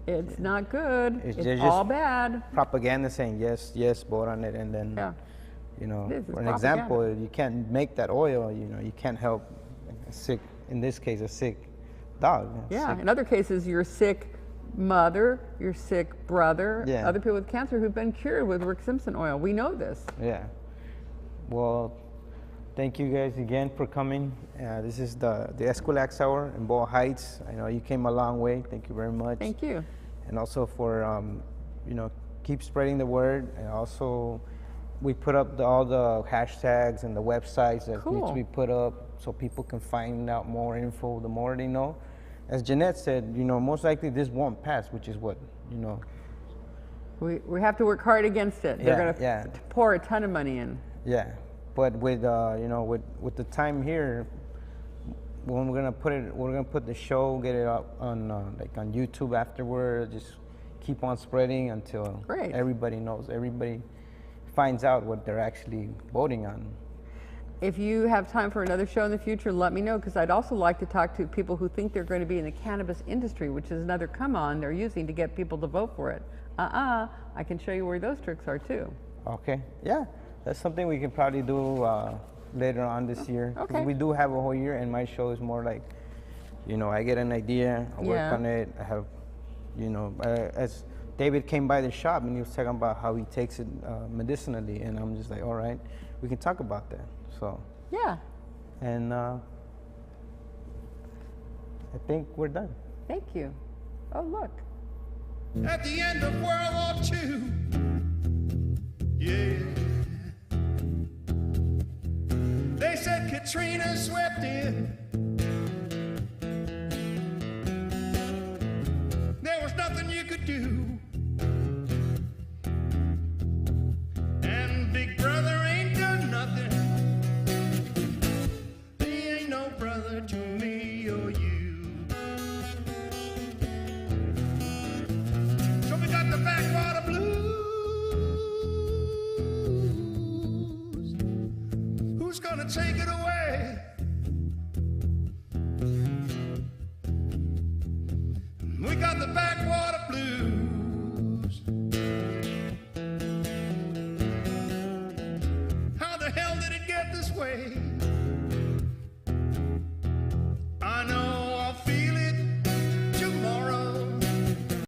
It's not good. It's all bad. Propaganda saying yes, vote on it, and then for an example, you can't make that oil. You can't help a sick, in this case, a sick dog. Yeah. In other cases, your sick mother, your sick brother, other people with cancer who've been cured with Rick Simpson oil. We know this. Yeah. Well, thank you guys again for coming. This is the Eskwilax Hour in Boyle Heights. I know you came a long way. Thank you very much. Thank you. And also for, keep spreading the word. And also, we put up all the hashtags and the websites that need to be put up so people can find out more info the more they know. As Jeanette said, most likely this won't pass, which is what, We have to work hard against it. They're going to pour a ton of money in. Yeah, but with with the time here, when we're gonna put the show, get it up on on YouTube afterward. Just keep on spreading until everybody knows, everybody finds out what they're actually voting on. If you have time for another show in the future, let me know, because I'd also like to talk to people who think they're going to be in the cannabis industry, which is another come-on they're using to get people to vote for it. I can show you where those tricks are too. Okay, yeah. That's something we can probably do later on this year. Okay. We do have a whole year, and my show is more like, I get an idea, I work on it. I have, as David came by the shop and he was talking about how he takes it medicinally, and I'm just like, all right, we can talk about that. So yeah. And I think we're done. Thank you. Oh, look. At the end of World War II, yeah. They said Katrina swept in. There was nothing you could do. And Big Brother ain't done nothing. He ain't no brother to me. gonna take it away.